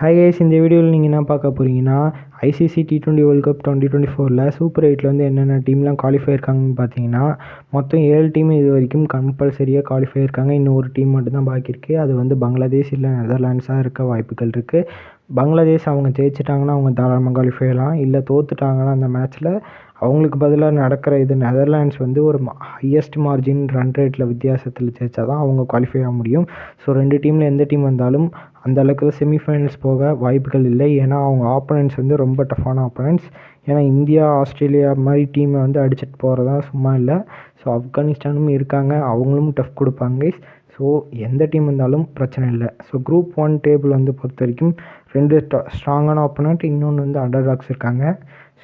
Hi guys, இந்த வீடியோவில் நீங்கள் என்ன பார்க்க போகிறீங்கன்னா, ஐசிசி T20 வேர்ல்ட் கப் 2024ல் சூப்பர் 8ல் வந்து என்னென்ன டீம்லாம் குவாலிஃபை இருக்காங்கன்னு பார்த்தீங்கன்னா, மொத்தம் 7 டீம் இது வரைக்கும் கம்பல்சரியாக குவாலிஃபை இருக்காங்க. இன்னும் ஒரு டீம் மட்டும்தான் பாக்கி இருக்குது. அது வந்து பங்களாதேஷ் இல்லை நெதர்லாண்ட்ஸாக இருக்க வாய்ப்புகள் இருக்குது. பங்களாதேஷ் அவங்க ஜெயிச்சிட்டாங்கன்னா அவங்க தாராளமாக குவாலிஃபை ஆகலாம். இல்லை தோற்றுட்டாங்கன்னா அந்த மேட்ச்சில் அவங்களுக்கு பதிலாக நடக்கிற இது நெதர்லாண்ட்ஸ் வந்து ஒரு ஹையஸ்ட் மார்ஜின் ரன் ரேட்டில் வித்தியாசத்தில் ஜெயிச்சா தான் அவங்க குவாலிஃபை ஆக முடியும். ஸோ 2 டீமில் எந்த டீம் வந்தாலும் அந்த அளவுக்கு செமிஃபைனல்ஸ் போக வாய்ப்புகள் இல்லை. ஏன்னா அவங்க ஆப்போனன்ட்ஸ் வந்து ரொம்ப டஃப்பான ஆப்போனன்ட்ஸ். ஏன்னா இந்தியா, ஆஸ்திரேலியா மாதிரி டீமை வந்து அடிச்சுட்டு போகிறதா சும்மா இல்லை. ஸோ ஆப்கானிஸ்தானும் இருக்காங்க, அவங்களும் டஃப் கொடுப்பாங்க. ஸோ எந்த டீம் வந்தாலும் பிரச்சனை இல்லை. ஸோ குரூப் 1 டேபிள் வந்து பொறுத்த வரைக்கும் 2 ஸ்ட்ராங்கான ஆப்போனண்ட், இன்னொன்று வந்து அண்டர்டாக்ஸ் இருக்காங்க.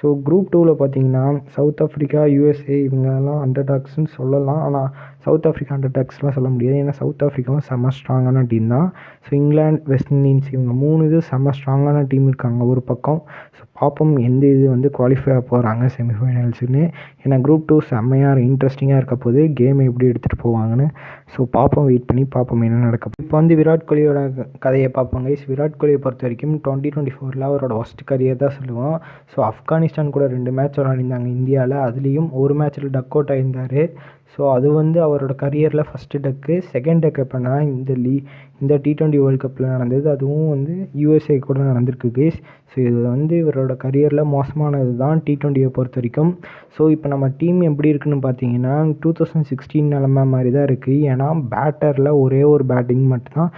ஸோ குரூப் 2வில் பார்த்தீங்கன்னா சவுத் ஆஃப்ரிக்கா, USA இவங்கெல்லாம் அண்டர்டாக்ஸ்ன்னு சொல்லலாம். ஆனால் சவுத் ஆஃப்ரிக்கா அண்டர்டாக்ஸ்லாம் சொல்ல முடியாது. ஏன்னா சவுத் ஆஃப்ரிக்காவும் செம்ம ஸ்ட்ராங்கான டீம் தான். ஸோ இங்கிலாந்து, வெஸ்ட் இண்டீஸ் இவங்க 3 இது செம்ம ஸ்ட்ராங்கான டீம் இருக்காங்க ஒரு பக்கம். ஸோ பார்ப்போம் எந்த இது வந்து குவாலிஃபை ஆக போகிறாங்க செமிஃபைனல்ஸுன்னு. ஏன்னா குரூப் 2 செம்மையாக இன்ட்ரெஸ்டிங்காக இருக்க போது, கேம் எப்படி எடுத்துகிட்டு போவாங்கன்னு. ஸோ பார்ப்போம், வெயிட் பண்ணி பார்ப்போம் என்ன நடக்கும். இப்போ வந்து விராட் கோலியோட கதையை பார்ப்போங்க. விராட் கோலியை பொறுத்த வரைக்கும் 2024ல் அவரோட ஒஸ்ட் கரியர் தான் சொல்லுவோம். ஸோ ஆப்கானிஸ்தான் கூட 2 மேட்ச் விளையாடிருந்தாங்க இந்தியாவில். அதுலேயும் ஒரு மேட்ச்சில் டக் அவுட் ஆகியிருந்தார். ஸோ அது வந்து அவரோட கரியரில் ஃபஸ்ட்டு டக்கு. செகண்ட் டக் எப்போனா இந்த T20 வேர்ல்ட் கப்பில் நடந்தது. அதுவும் வந்து USA கூட நடந்திருக்கு கைஸ். ஸோ இது வந்து இவரோட கரியரில் மோசமானது தான் T20யை பொறுத்த வரைக்கும். ஸோ இப்போ நம்ம டீம் எப்படி இருக்குன்னு பார்த்தீங்கன்னா 2016 நிலமை மாதிரி தான் இருக்குது. ஏன்னா பேட்டரில் ஒரே ஒரு பேட்டிங் மட்டும்தான்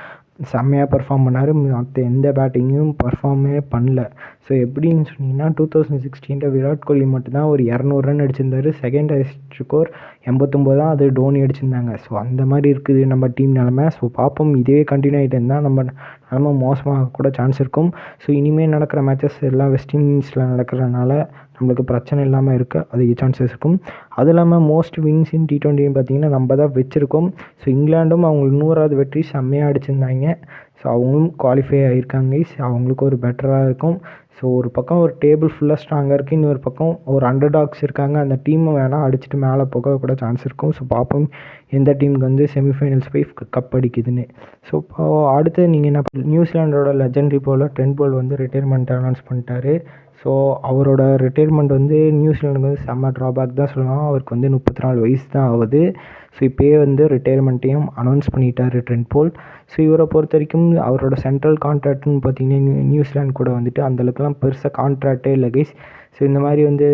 செம்மையாக பர்ஃபார்ம் பண்ணார். மற்ற எந்த பேட்டிங்கும் பர்ஃபார்மே பண்ணல. ஸோ எப்படின்னு சொன்னீங்கன்னா 2016 விராட் கோலி மட்டும்தான் ஒரு 200 ரன் அடிச்சிருந்தார். செகண்ட் ஹையஸ்ட் ஸ்கோர் 89 தான், அது டோனி அடிச்சிருந்தாங்க. ஸோ அந்த மாதிரி இருக்குது நம்ம டீம் நிலமை. ஸோ பார்ப்போம், இதுவே கண்டினியூ ஆகிட்டு இருந்தால் நம்ம நிலமை மோசமாக கூட சான்ஸ் இருக்கும். ஸோ இனிமேல் நடக்கிற மேட்சஸ் எல்லாம் வெஸ்ட் இண்டீஸில் நடக்கிறதுனால நம்மளுக்கு பிரச்சனை இல்லாமல் இருக்குது, அதிக சான்சஸ் இருக்கும். அது இல்லாமல் மோஸ்ட் வின்ஸ் இன் T20 பார்த்திங்கன்னா நம்ம தான் வச்சுருக்கோம். ஸோ இங்கிலாண்டும் அவங்களுக்கு 100வது வெற்றி செம்மையாக அடிச்சிருந்தாங்க. ஸோ அவங்களும் குவாலிஃபை ஆகியிருக்காங்க. அவங்களுக்கு ஒரு பெட்டராக இருக்கும். ஸோ ஒரு பக்கம் ஒரு டேபிள் ஃபுல்லாக ஸ்ட்ராங்காக இருக்குது, இன்னொரு பக்கம் ஒரு அண்டர்டாக்ஸ் இருக்காங்க. அந்த டீமை வேணால் அடிச்சுட்டு மேலே போக கூட சான்ஸ் இருக்கும். ஸோ பார்ப்போம் எந்த டீமுக்கு வந்து செமிஃபைனல்ஸ் போய் கப் அடிக்குதுன்னு. ஸோ இப்போ அடுத்து நீங்கள் என்ன, நியூசிலாண்டோட லெஜெண்டரி பவுலர் ட்ரெண்ட் போல்ட் வந்து ரிட்டையர்மெண்ட் அனௌன்ஸ் பண்ணிட்டாரு. ஸோ அவரோட ரிட்டையர்மெண்ட் வந்து நியூசிலாண்டுக்கு வந்து செம்ம ட்ராபேக் தான் சொல்லலாம். அவருக்கு வந்து 34 வயசு தான் ஆகுது. ஸோ இப்போயே வந்து ரிட்டையர்மெண்ட்டையும் அனௌன்ஸ் பண்ணிட்டார் ட்ரெண்ட் போல்ட். ஸோ இவரை பொறுத்த வரைக்கும் அவரோட சென்ட்ரல் கான்ட்ராக்ட்னு பார்த்தீங்கன்னா நியூசிலாந்து கூட வந்துட்டு அந்தளவுக்குலாம் பெருசாக கான்ட்ராக்டே இல்லை கைஸ். ஸோ இந்த மாதிரி வந்து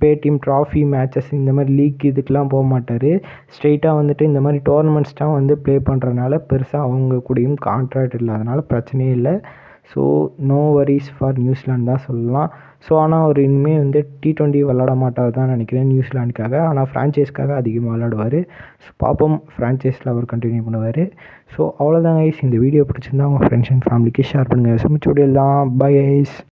பேடிஎம் ட்ராஃபி மேட்சஸ் இந்த மாதிரி லீக் இதுக்கெலாம் போக மாட்டார். ஸ்ட்ரெயிட்டாக வந்துட்டு இந்த மாதிரி டோர்னமெண்ட்ஸ் தான் வந்து ப்ளே பண்ணுறதுனால பெருசாக அவங்க கூடயும் கான்ட்ராக்ட் இல்லாதனால பிரச்சனையே இல்லை. So no worries for New Zealand தான் சொல்லலாம். ஸோ ஆனால் அவர் இனிமேல் வந்து T20 விளாட மாட்டார் தான் நினைக்கிறேன் நியூசிலாண்டுக்காக. ஆனால் ஃப்ரான்ச்சைஸ்க்காக அதிகமாக விளாடுவார். ஸோ பார்ப்போம், ஃப்ரான்ச்சைஸில் அவர் கண்டினியூ பண்ணுவார். ஸோ அவ்வளோதான் கைஸ். இந்த வீடியோ பிடிச்சிருந்தா உங்கள் ஃப்ரெண்ட்ஸ் அண்ட் ஃபேமிலிக்கு ஷேர் பண்ணுங்கள். சுமிச்சோடியல் தான். Bye guys.